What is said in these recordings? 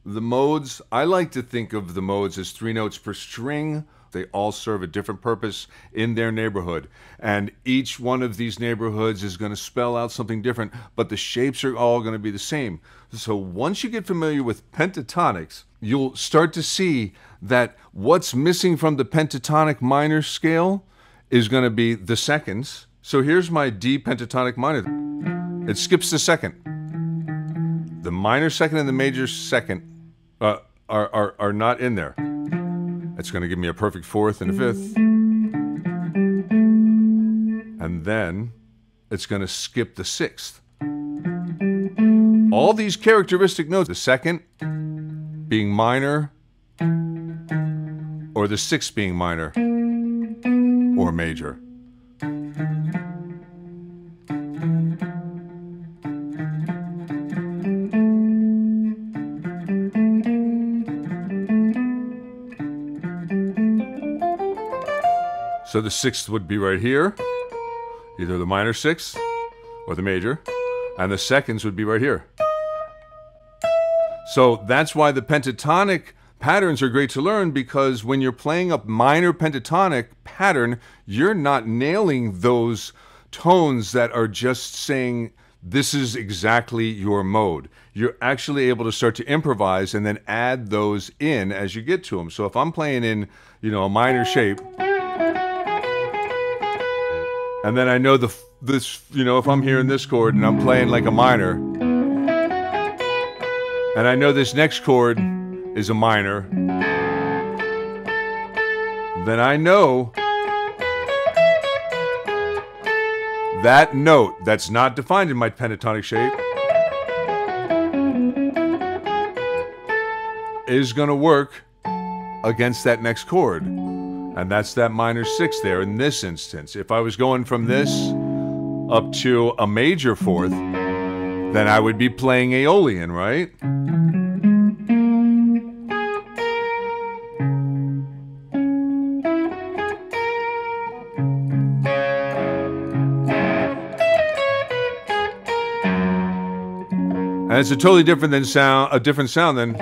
The modes, I like to think of the modes as 3 notes per string. They all serve a different purpose in their neighborhood. And each one of these neighborhoods is going to spell out something different, but the shapes are all going to be the same. So once you get familiar with pentatonics, you'll start to see that what's missing from the pentatonic minor scale is going to be the seconds. So here's my D pentatonic minor. It skips the second. The minor second and the major second are not in there. It's going to give me a perfect fourth and a fifth. And then it's going to skip the sixth. All these characteristic notes, the second being minor, or the sixth being minor or major. So the sixth would be right here, either the minor sixth or the major, and the seconds would be right here. So that's why the pentatonic patterns are great to learn, because when you're playing a minor pentatonic pattern, you're not nailing those tones that are just saying this is exactly your mode. You're actually able to start to improvise and then add those in as you get to them. So if I'm playing in, a minor shape, and then I know if I'm here in this chord and I'm playing like a minor, and I know this next chord is a minor, then I know that note that's not defined in my pentatonic shape is going to work against that next chord. And that's that minor sixth there in this instance. If I was going from this up to a major fourth, then I would be playing Aeolian, right? And it's a totally different sound than,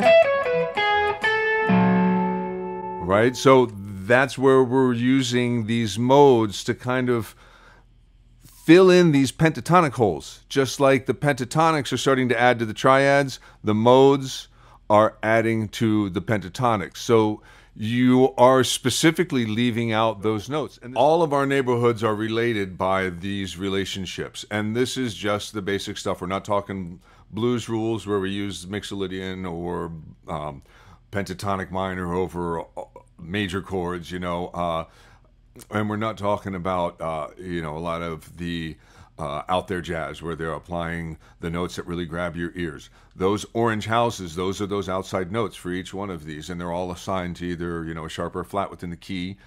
right? So that's where we're using these modes to kind of fill in these pentatonic holes. Just like the pentatonics are starting to add to the triads, the modes are adding to the pentatonics. So you are specifically leaving out those notes. And all of our neighborhoods are related by these relationships. And this is just the basic stuff. We're not talking blues rules where we use Mixolydian or pentatonic minor over major chords, and we're not talking about, a lot of the out there jazz where they're applying the notes that really grab your ears. Those orange houses, those are those outside notes for each one of these, and they're all assigned to either, a sharp or flat within the key,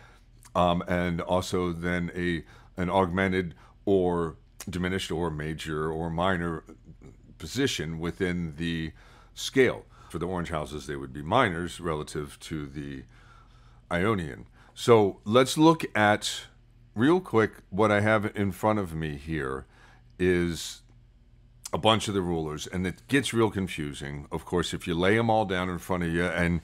and also then an augmented or diminished or major or minor position within the scale. For the orange houses, they would be minors relative to the Ionian. So let's look at, real quick, what I have in front of me here is a bunch of the rulers, and it gets real confusing, of course, if you lay them all down in front of you and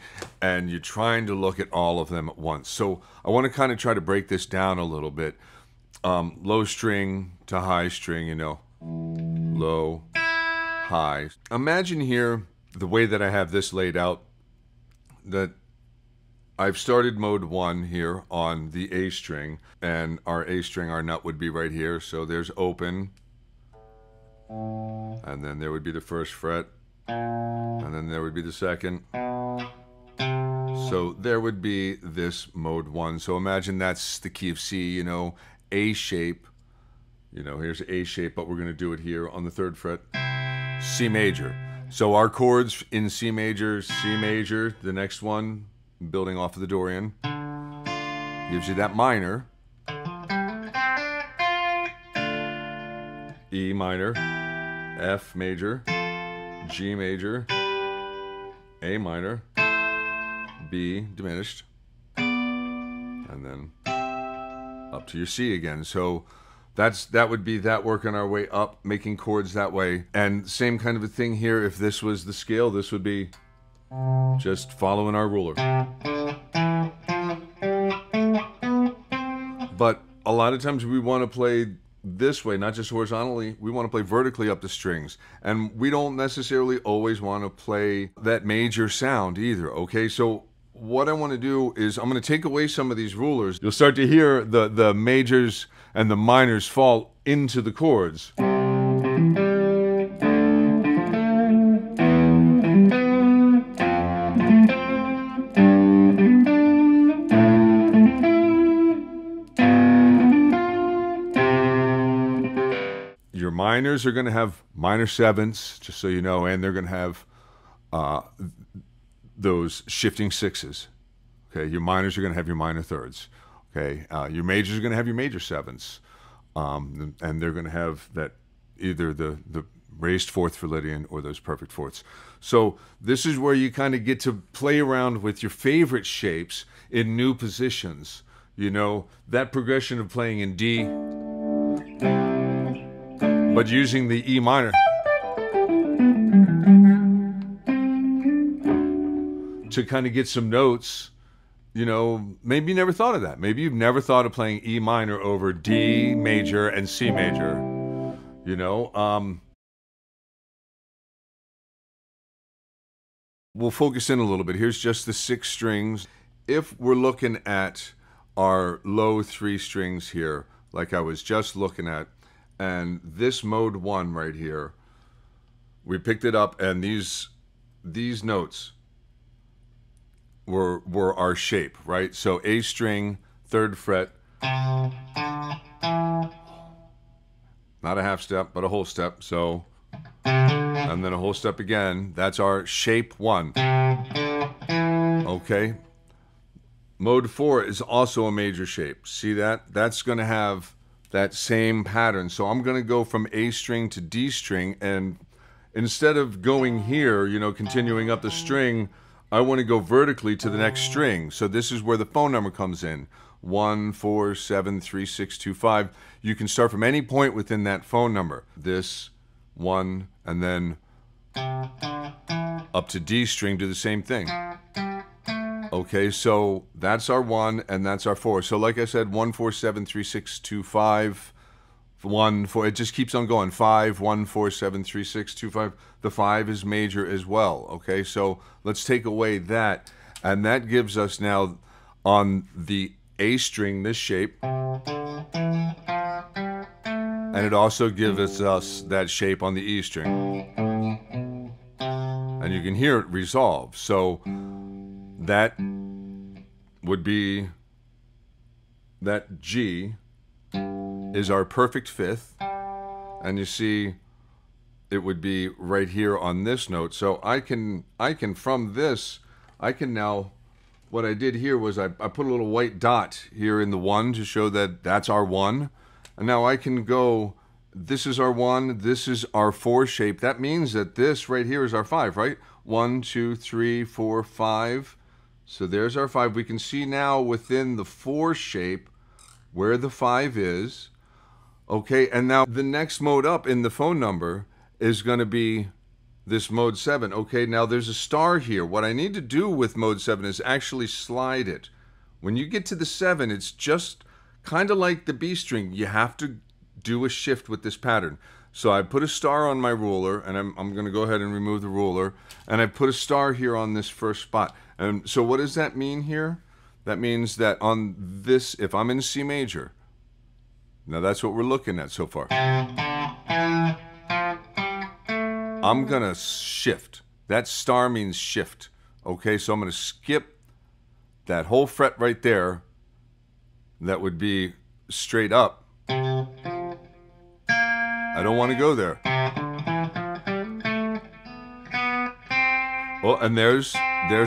you're trying to look at all of them at once. So I want to kind of try to break this down a little bit. Low string to high string, low, high. Imagine here, the way that I have this laid out, that I've started mode 1 here on the A string, and our A string, our nut would be right here. So there's open, and then there would be the first fret, and then there would be the second. So there would be this mode 1. So imagine that's the key of C, A shape. Here's A shape, but we're going to do it here on the 3rd fret, C major. So our chords in C major, the next one, building off of the Dorian, gives you that minor, E minor, F major, G major, A minor, B diminished, and then up to your C again. So that would be that, working our way up, making chords that way. And same kind of a thing here. If this was the scale, this would be Just following our ruler. But a lot of times we want to play this way, not just horizontally, we want to play vertically up the strings. And we don't necessarily always want to play that major sound either, okay? So what I want to do is I'm going to take away some of these rulers. You'll start to hear the majors and the minors fall into the chords. Your minors are going to have minor sevenths, just so you know, and they're going to have those shifting sixes. Okay, your minors are going to have your minor thirds. Okay, your majors are going to have your major sevenths, and they're going to have that either the raised fourth for Lydian or those perfect fourths. So this is where you kind of get to play around with your favorite shapes in new positions. You know, that progression of playing in D, but using the E minor to kind of get some notes. You know, maybe you never thought of that. Maybe you've never thought of playing E minor over D major and C major. You know, we'll focus in a little bit. Here's just the 6 strings. If we're looking at our low 3 strings here, like I was just looking at, and this mode 1 right here, we picked it up, and these notes were our shape, right? So A string, 3rd fret, not a half step, but a whole step. So, and then a whole step again. That's our shape 1. Okay. Mode 4 is also a major shape. See that? That's going to have that same pattern. So I'm going to go from A string to D string, and instead of going here, you know, continuing up the string, I want to go vertically to the next string. So this is where the phone number comes in. 1 4 7 3 6 2 5. You can start from any point within that phone number. This 1, and then up to D string, do the same thing. Okay, so that's our 1 and that's our 4. So like I said, 1 4 7 3 6 2 5. 1 4, it just keeps on going. 5 1 4 7 3 6 2 5. The 5 is major as well. Okay, so let's take away that, and that gives us now on the A string this shape, and it also gives us that shape on the E string, and you can hear it resolve. So that would be that G is our perfect 5th, and you see it would be right here on this note. So I can from this, I can now, what I did here was I put a little white dot here in the 1 to show that that's our 1, and now I can go, this is our 1, this is our 4 shape. That means that this right here is our 5, right? 1 2 3 4 5. So there's our 5. We can see now within the 4 shape where the 5 is. Okay, and now the next mode up in the phone number is going to be this mode 7. Okay, now there's a star here. What I need to do with mode 7 is actually slide it. When you get to the 7, it's just kind of like the B string. You have to do a shift with this pattern. So I put a star on my ruler, and I'm going to go ahead and remove the ruler, and I put a star here on this first spot. And so what does that mean here? That means that on this, if I'm in C major, now that's what we're looking at so far, I'm going to shift. That star means shift. Okay, so I'm going to skip that whole fret right there. That would be straight up. I don't want to go there. Well, and there's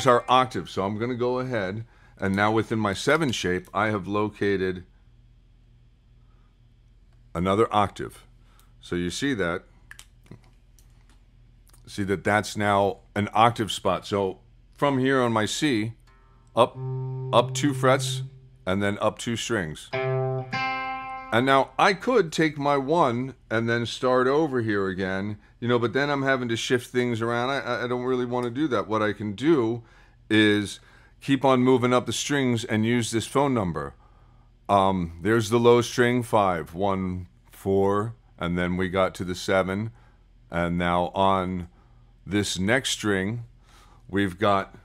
our octave. So I'm going to go ahead, and now within my 7 shape, I have located another octave. So you see that. See that that's now an octave spot. So from here on my C, up 2 frets, and then up 2 strings. And now I could take my 1 and then start over here again, you know, but then I'm having to shift things around. I don't really want to do that. What I can do is keep on moving up the strings and use this phone number. There's the low string, 5, 1, 4, and then we got to the 7. And now on this next string, we've got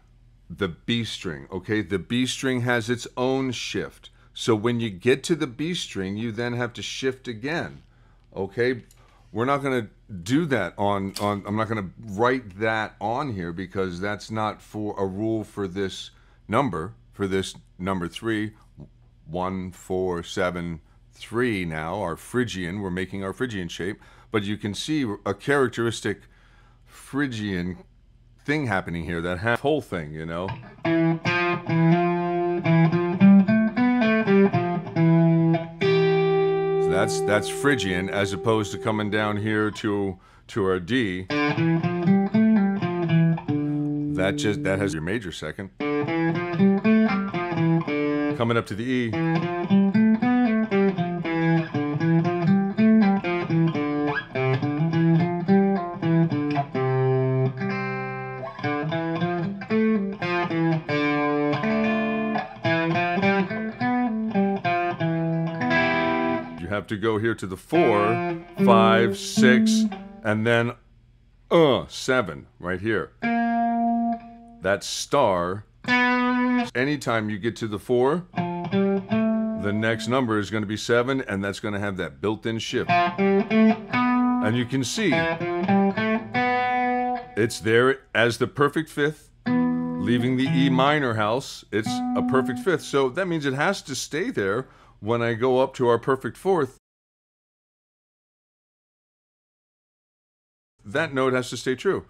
the B string, okay? The B string has its own shift. So when you get to the B string, you then have to shift again, okay? We're not going to do that I'm not going to write that on here because that's not for a rule for this number 3, 1, 4, 7, 3 now, our Phrygian, we're making our Phrygian shape, but you can see a characteristic Phrygian thing happening here, that whole thing, you know? That's Phrygian as opposed to coming down here to our D. That has your major second. Coming up to the E. Have to go here to the 4, 5, 6, and then 7 right here. That's star. Anytime you get to the 4, the next number is going to be 7, and that's going to have that built-in shift. And you can see it's there as the perfect 5th, leaving the E minor house. It's a perfect 5th, so that means it has to stay there. When I go up to our perfect 4th, that note has to stay true.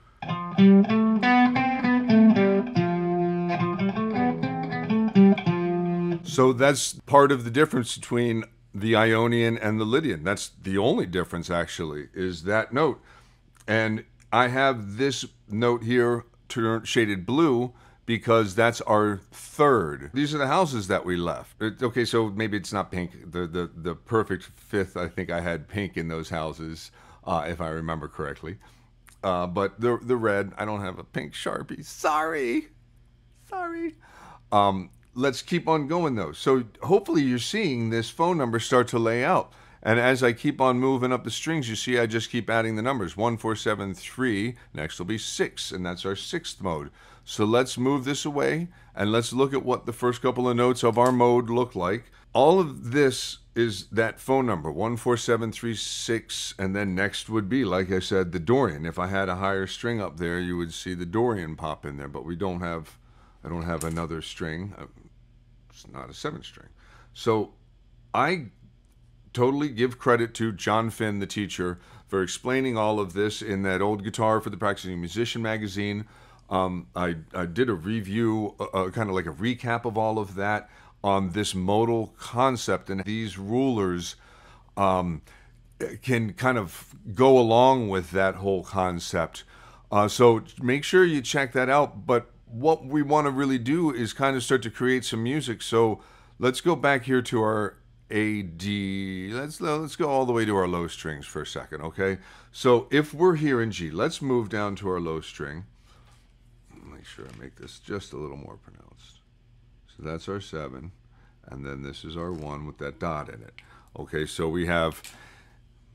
So that's part of the difference between the Ionian and the Lydian. That's the only difference, actually, is that note. And I have this note here shaded blue because that's our 3rd. These are the houses that we left. Okay, so maybe it's not pink. The perfect 5th, I think I had pink in those houses, if I remember correctly. But the red, I don't have a pink Sharpie. Sorry. Let's keep on going, though. So hopefully you're seeing this phone number start to lay out. And as I keep on moving up the strings, you see I just keep adding the numbers. 1, 4, 7, 3. Next will be 6, and that's our 6th mode. So let's move this away, and let's look at what the first couple of notes of our mode look like. All of this is that phone number, 1, 4, 7, 3, 6, and then next would be, like I said, the Dorian. If I had a higher string up there, you would see the Dorian pop in there, but I don't have another string. It's not a 7th string. So I totally give credit to John Finn, the teacher, for explaining all of this in that old Guitar for the Practicing Musician magazine. I did a review, kind of like a recap of all of that on this modal concept, and these rulers can kind of go along with that whole concept. So make sure you check that out. But what we want to really do is kind of start to create some music. So let's go back here to our A, D. Let's go all the way to our low strings for a second, okay? So if we're here in G, let's move down to our low string. Make sure I make this just a little more pronounced. So that's our 7, and then this is our 1 with that dot in it. Okay, so we have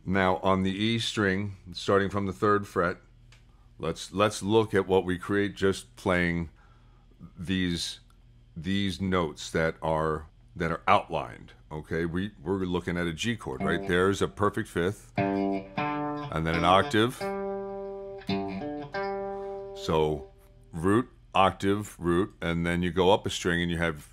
now on the E string, starting from the 3rd fret, let's look at what we create just playing these notes that are outlined. Okay, we're looking at a G chord, right? There's a perfect 5th, and then an octave. So root, octave, root, and then you go up a string and you have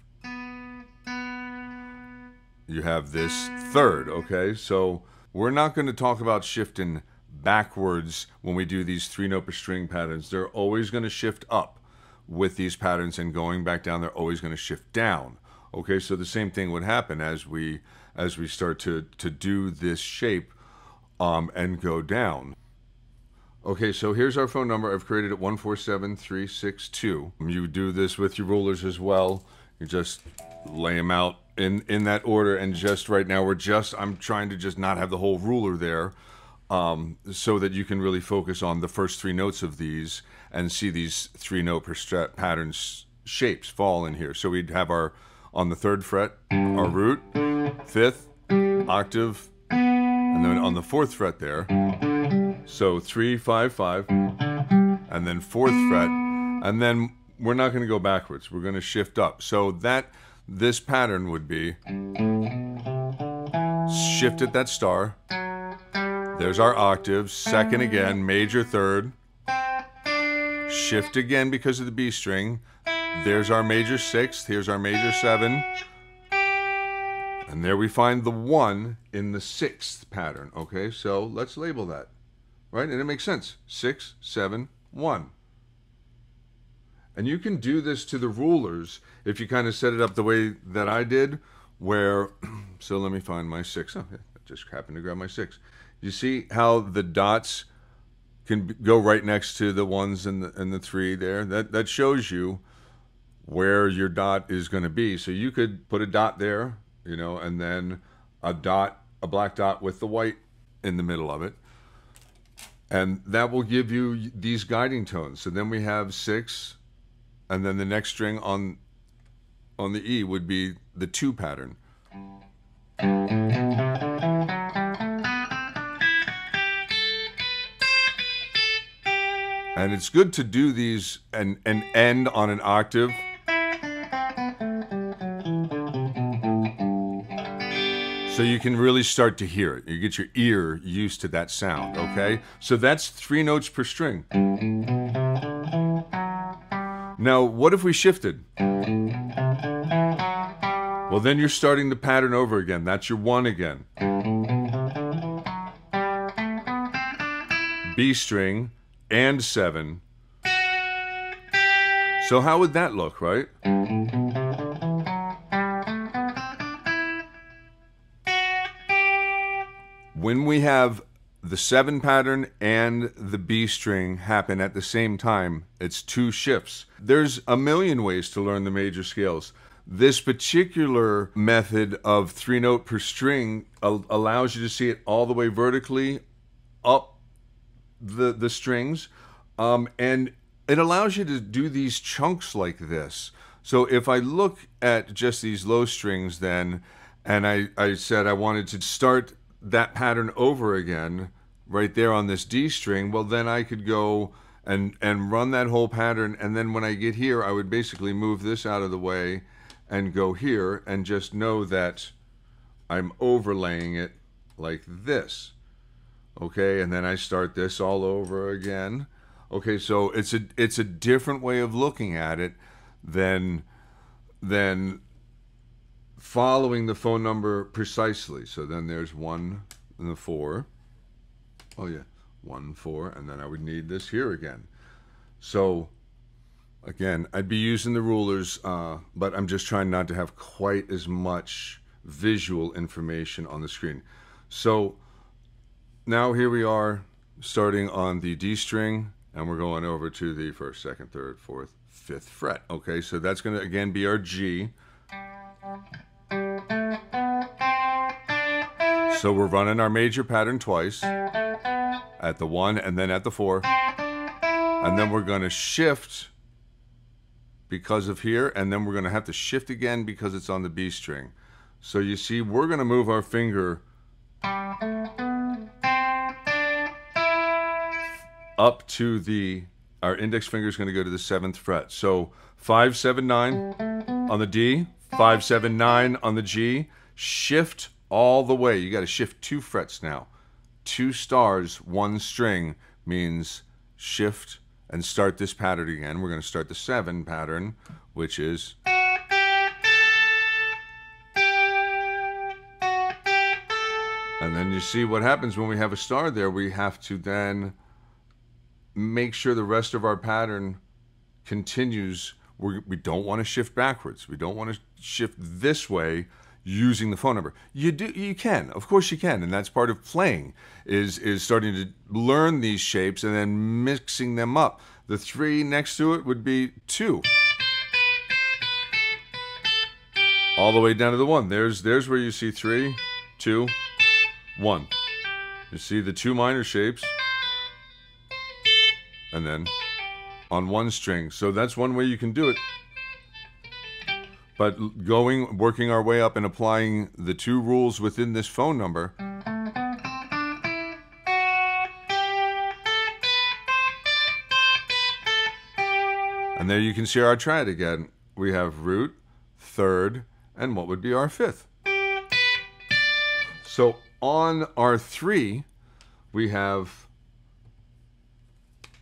this 3rd, okay? So we're not going to talk about shifting backwards when we do these 3-note per string patterns. They're always going to shift up with these patterns, and going back down, they're always going to shift down. Okay, so the same thing would happen as we start to do this shape and go down. Okay, so here's our phone number. I've created it 147362. You do this with your rulers as well. You just lay them out in that order. And just right now I'm trying to just not have the whole ruler there, so that you can really focus on the first three notes of these and see these 3-note per step patterns shapes fall in here. So we'd have on the 3rd fret, our root, 5th, octave, and then on the 4th fret there, so 3, 5, 5, and then 4th fret, and then we're not going to go backwards, we're going to shift up. So this pattern would be shift at that star, there's our octave, 2nd again, major 3rd, shift again because of the B string, there's our major 6th, here's our major 7, and there we find the 1 in the 6th pattern. Okay, so let's label that, right? And it makes sense. 6, 7, 1. And you can do this to the rulers if you kind of set it up the way that I did, where, so let me find my 6. Oh, yeah, I just happened to grab my 6. You see how the dots can go right next to the 1s and the 3 there? That shows you where your dot is going to be. So you could put a dot there, you know, and then a black dot with the white in the middle of it. And that will give you these guiding tones. So then we have 6, and then the next string on the E would be the 2 pattern. And it's good to do these and end on an octave. So you can really start to hear it. You get your ear used to that sound, okay? So that's 3 notes per string. Now, what if we shifted? Well, then you're starting the pattern over again. That's your 1 again. B string and 7. So how would that look, right? When we have the 7 pattern and the B string happen at the same time, it's 2 shifts. There's a million ways to learn the major scales. This particular method of 3 note per string allows you to see it all the way vertically up the strings, and it allows you to do these chunks like this. So if I look at just these low strings then, and I said I wanted to start that pattern over again right there on this D string, well then I could go and run that whole pattern, and then when I get here I would basically move this out of the way and go here and just know that I'm overlaying it like this. Okay, and then I start this all over again. Okay, so it's a different way of looking at it than following the phone number precisely. So then there's 1 and the 4. Oh yeah, 1, 4, and then I would need this here again. So again, I'd be using the rulers, but I'm just trying not to have quite as much visual information on the screen. So now here we are starting on the D string, and we're going over to the 1st, 2nd, 3rd, 4th, 5th fret. Okay, so that's going to again be our G. So we're running our major pattern twice, at the 1 and then at the 4. And then we're going to shift because of here, and then we're going to have to shift again because it's on the B string. So you see, we're going to move our finger up to our index finger is going to go to the 7th fret. So 5, 7, 9 on the D, 5, 7, 9 on the G, shift all the way. You got to shift 2 frets now. 2 stars, 1 string means shift and start this pattern again. We're going to start the 7 pattern, which is, and then you see what happens when we have a star there. We have to then make sure the rest of our pattern continues. We don't want to shift backwards. We don't want to shift this way using the phone number. You can, of course you can, and that's part of playing, is starting to learn these shapes and then mixing them up. The 3 next to it would be 2. all the way down to the 1. There's where you see 3, 2, 1. You see the 2 minor shapes, and then on 1 string. So that's one way you can do it. But working our way up and applying the 2 rules within this phone number. And there you can see our triad again. We have root, 3rd, and what would be our 5th. So on our 3, we have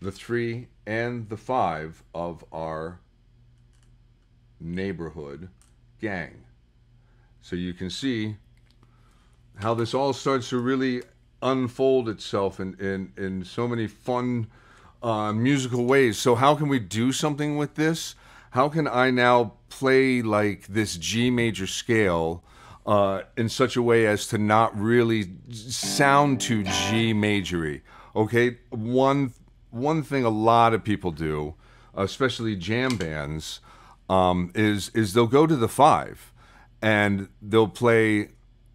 the 3 and the 5 of our neighborhood gang. So you can see how this all starts to really unfold itself in so many fun musical ways. So how can we do something with this? How can I now play like this G major scale in such a way as to not really sound too G majory? Okay, one thing a lot of people do, especially jam bands, is they'll go to the 5 and they'll play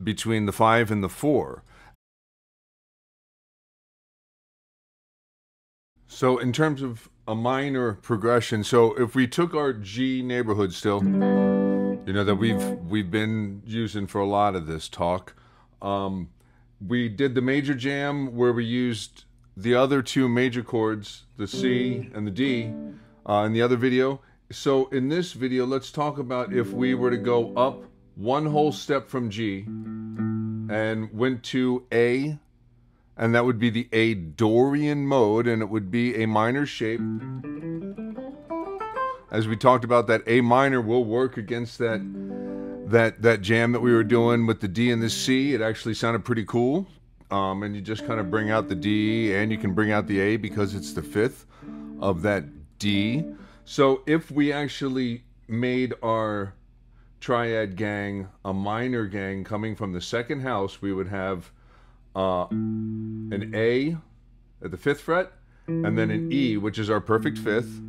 between the 5 and the 4. So in terms of a minor progression, so if we took our G neighborhood still, you know, that we've been using for a lot of this talk, we did the major jam where we used the other 2 major chords, the C and the D, in the other video. So in this video, let's talk about if we were to go up 1 whole step from G and went to A, and that would be the A Dorian mode, and it would be a minor shape. As we talked about, that A minor will work against that jam that we were doing with the D and the C. It actually sounded pretty cool. And you just kind of bring out the D, and you can bring out the A because it's the 5th of that D. So if we actually made our triad gang a minor gang coming from the 2nd house, we would have an A at the 5th fret, and then an E, which is our perfect 5th.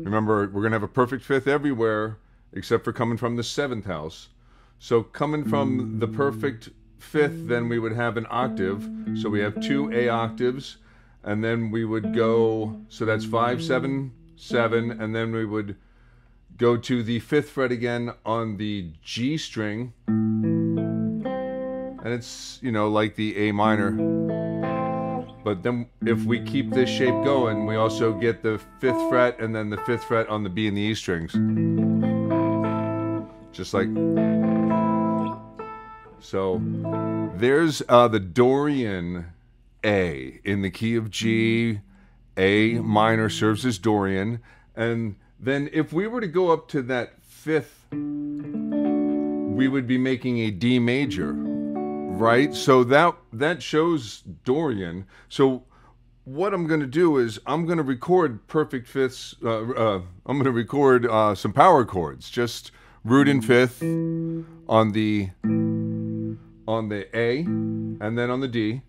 Remember, we're going to have a perfect 5th everywhere except for coming from the 7th house. So coming from the perfect 5th, then we would have an octave. So we have 2 A octaves, and then we would go, so that's 5, 7, 7, and then we would go to the 5th fret again on the G string. And it's, you know, like the A minor. But then if we keep this shape going, we also get the 5th fret and then the 5th fret on the B and the E strings. Just like. So there's the Dorian A in the key of G. A minor serves as Dorian. And then if we were to go up to that 5th, we would be making a D major. Right, so that shows Dorian. So what I'm going to do is I'm going to record perfect 5ths. I'm going to record some power chords, just root and 5th on the A, and then on the D,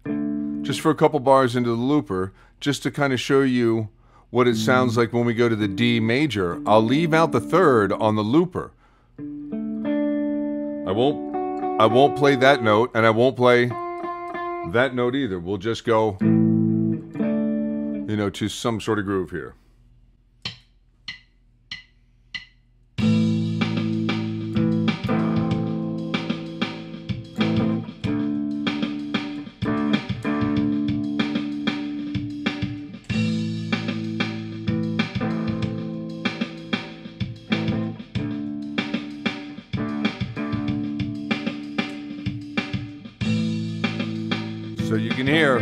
just for a couple bars into the looper, just to kind of show you what it sounds like when we go to the D major. I'll leave out the 3rd on the looper. I won't play that note, and I won't play that note either. We'll just go, you know, to some sort of groove here. So you can hear,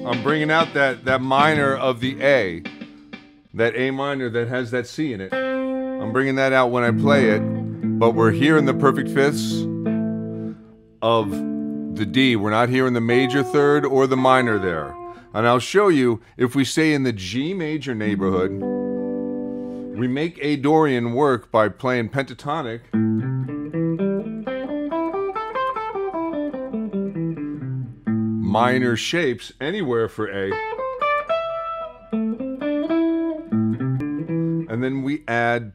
I'm bringing out that minor of the A, that A minor that has that C in it. I'm bringing that out when I play it, but we're hearing the perfect 5ths of the D. We're not hearing the major 3rd or the minor there. And I'll show you, if we stay in the G major neighborhood, we make A Dorian work by playing pentatonic. Minor shapes anywhere for A. And then we add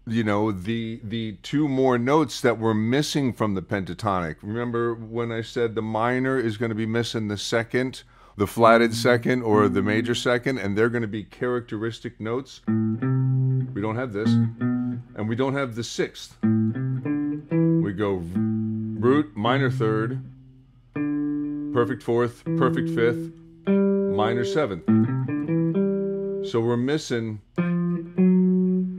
you know, the two more notes that we're missing from the pentatonic. Remember when I said the minor is going to be missing the second, the flatted second or the major second, and they're going to be characteristic notes? We don't have this, and we don't have the sixth. We go root, minor third, perfect fourth, perfect fifth, minor seventh. So we're missing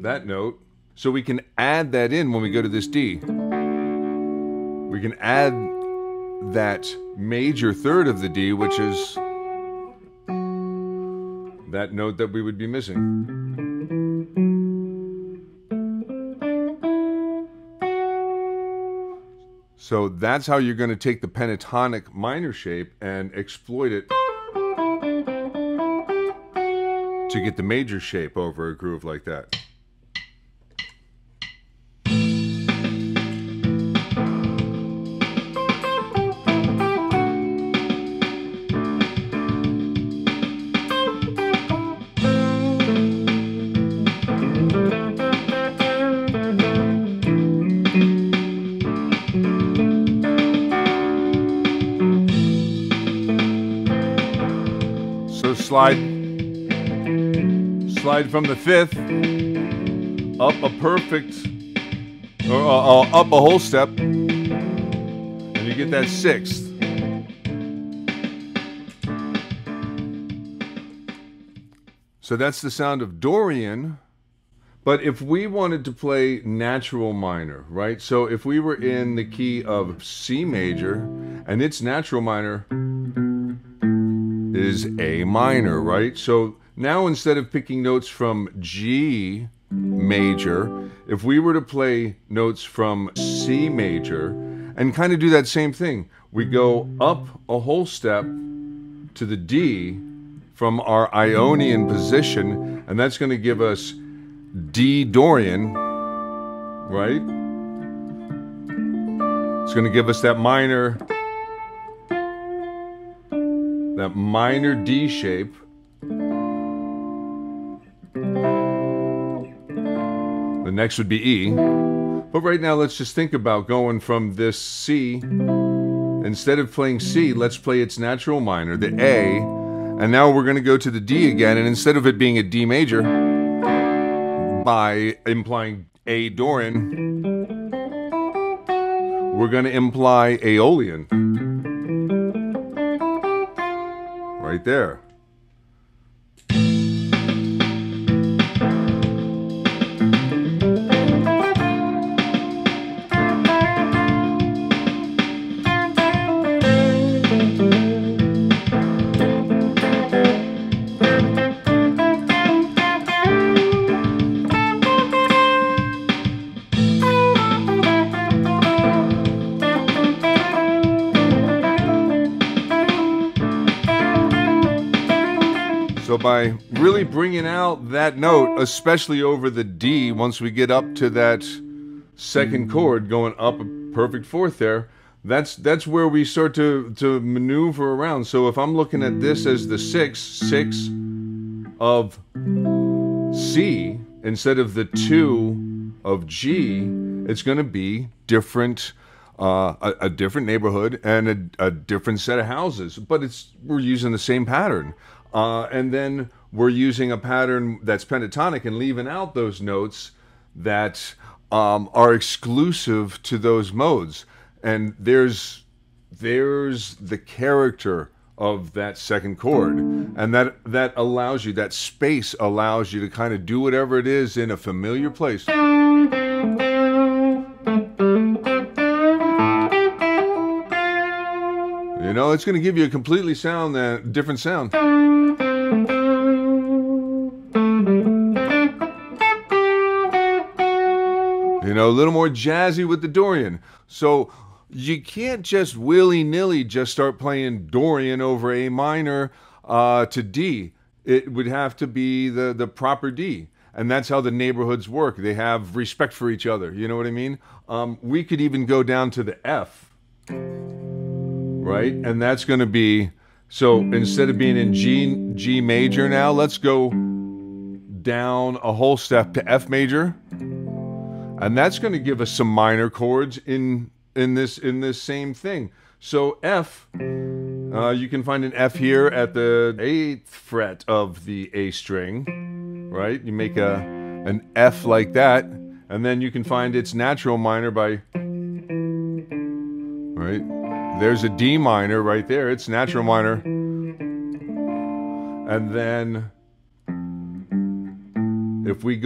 that note. So we can add that in when we go to this D. We can add that major third of the D, which is that note that we would be missing. So that's how you're going to take the pentatonic minor shape and exploit it to get the major shape over a groove like that. So slide from the fifth up a perfect, or up a whole step, and you get that sixth. So that's the sound of Dorian. But if we wanted to play natural minor, right? So if we were in the key of C major, and its natural minor is A minor, right? So now instead of picking notes from G major, if we were to play notes from C major and kind of do that same thing, we go up a whole step to the D from our Ionian position, and that's going to give us D Dorian, right? It's going to give us that minor D shape. The next would be E. But right now, let's just think about going from this C. Instead of playing C, let's play its natural minor, the A. And now we're going to go to the D again. And instead of it being a D major, by implying A Dorian, we're going to imply Aeolian. Right there. So by really bringing out that note, especially over the D, once we get up to that second chord, going up a perfect fourth there, that's where we start to maneuver around. So if I'm looking at this as the six of C instead of the 2 of G, it's going to be different, a different neighborhood and a different set of houses, but we're using the same pattern. And then we're using a pattern that's pentatonic and leaving out those notes that are exclusive to those modes. And there's the character of that second chord. And that allows you, that space allows you to kind of do whatever it is in a familiar place. You know, it's going to give you a completely different sound. You know, a little more jazzy with the Dorian. So you can't just willy-nilly just start playing Dorian over A minor to D. It would have to be the proper D. And that's how the neighborhoods work. They have respect for each other. You know what I mean? We could even go down to the F. Right? And that's going to be, so instead of being in G major now, let's go down a whole step to F major. And that's going to give us some minor chords in this same thing. So F, you can find an F here at the 8th fret of the A string, right? You make an F like that, and then you can find its natural minor by, right? There's a D minor right there, it's natural minor. And then if we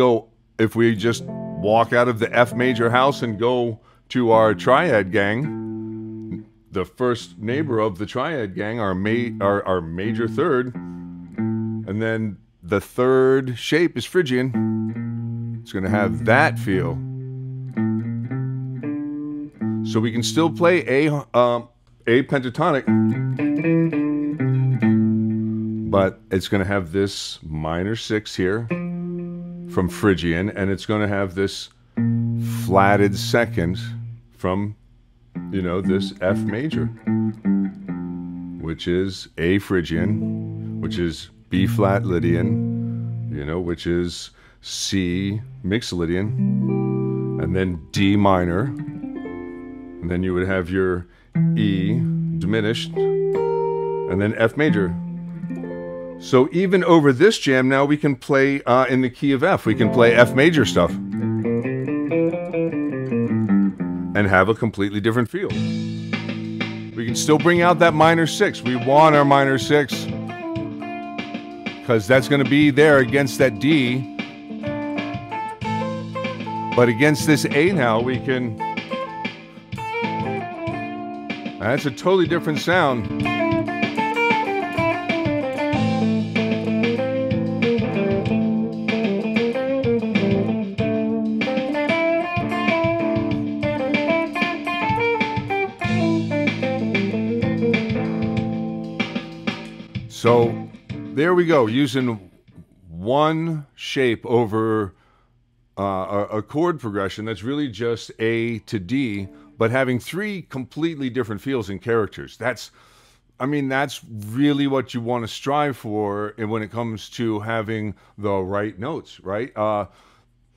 just walk out of the F major house and go to our triad gang, the first neighbor of the triad gang, our major third, and then the third shape is Phrygian. It's going to have that feel. So we can still play a pentatonic, but it's going to have this minor 6 here from Phrygian, and it's going to have this flatted second from, you know, this F major, which is A Phrygian, which is B flat Lydian, you know, which is C Mixolydian, and then D minor, and then you would have your E diminished, and then F major. So even over this jam now we can play in the key of F. We can play F major stuff and have a completely different feel. We can still bring out that minor 6. We want our minor 6 because that's going to be there against that D. But against this A now we can... That's a totally different sound. So there we go, using one shape over a chord progression that's really just A to D, but having 3 completely different feels and characters. That's really what you want to strive for when it comes to having the right notes, right?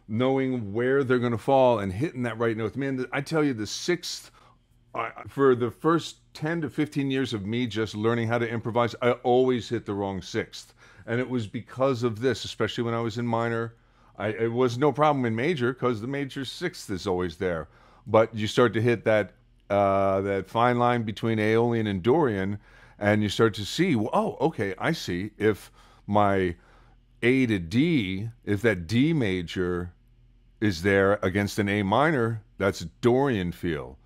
Knowing where they're going to fall and hitting that right note. Man, I tell you, the 6th, for the first 10 to 15 years of me just learning how to improvise, I always hit the wrong 6th. And it was because of this, especially when I was in minor. It was no problem in major because the major 6th is always there. But you start to hit that fine line between Aeolian and Dorian, and you start to see, well, oh, okay, I see. If my A to D, if that D major is there against an A minor, that's Dorian feel.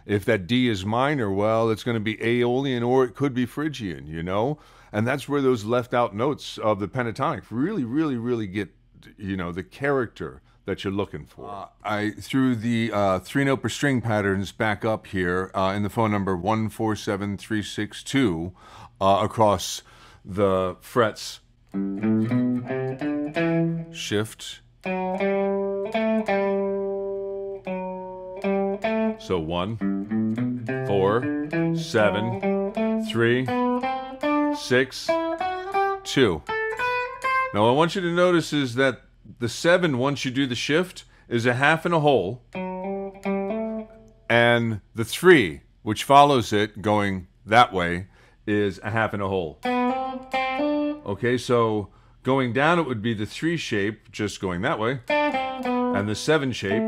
If that D is minor, well, it's going to be Aeolian or it could be Phrygian, you know? And that's where those left out notes of the pentatonic really, really, really get, you know, the character that you're looking for. I threw the 3-note per string patterns back up here in the phone number 147362 across the frets. Shift. So 1, 4, 7, 3, 6, 2. Now what I want you to notice is that the 7, once you do the shift, is a half and a whole. And the 3, which follows it, going that way, is a half and a whole. Okay, so going down it would be the 3 shape, just going that way, and the 7 shape.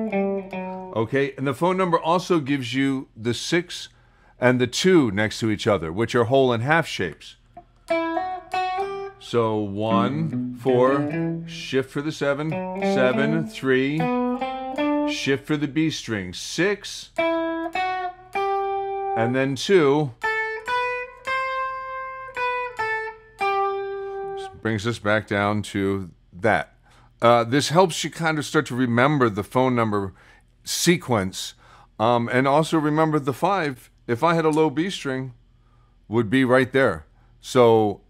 Okay, and the phone number also gives you the 6 and the 2 next to each other, which are whole and half shapes. So 1, 4, shift for the 7, 7, 3, shift for the B string, 6, and then 2. Brings us back down to that. This helps you kind of start to remember the phone number sequence, and also remember the 5, if I had a low B string, would be right there. So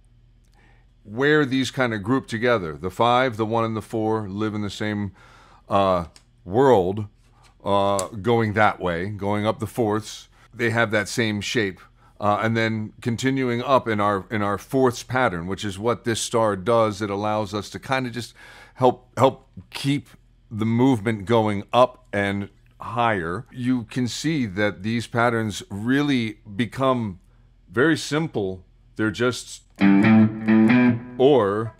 where these kind of group together, the 5, the 1, and the 4 live in the same world, going that way, going up the fourths, they have that same shape. And then continuing up in our fourths pattern, which is what this star does. It allows us to kind of just help keep the movement going up and higher, you can see that these patterns really become very simple. They're just or,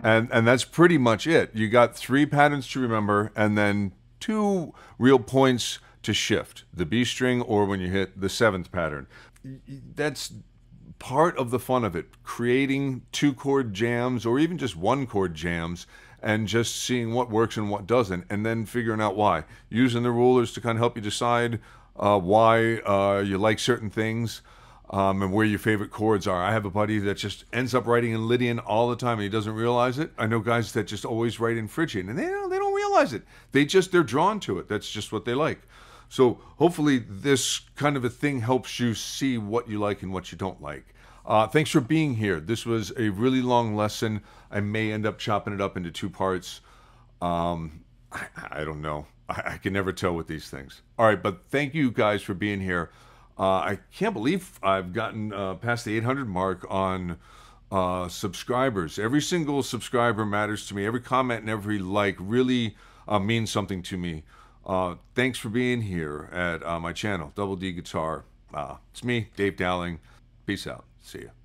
and that's pretty much it. You got 3 patterns to remember, and then 2 real points to shift, the B string or when you hit the 7th pattern. That's part of the fun of it, creating 2-chord jams or even just 1-chord jams and just seeing what works and what doesn't, and then figuring out why. Using the rulers to kind of help you decide why you like certain things and where your favorite chords are. I have a buddy that just ends up writing in Lydian all the time and he doesn't realize it. I know guys that just always write in Phrygian and they don't realize it. They're drawn to it. That's just what they like. So hopefully this kind of a thing helps you see what you like and what you don't like. Thanks for being here. This was a really long lesson. I may end up chopping it up into 2 parts. I don't know. I can never tell with these things. All right, but thank you guys for being here. I can't believe I've gotten past the 800 mark on subscribers. Every single subscriber matters to me. Every comment and every like really means something to me. Thanks for being here at my channel, Double D Guitar. It's me, Dave Dowling. Peace out. See ya.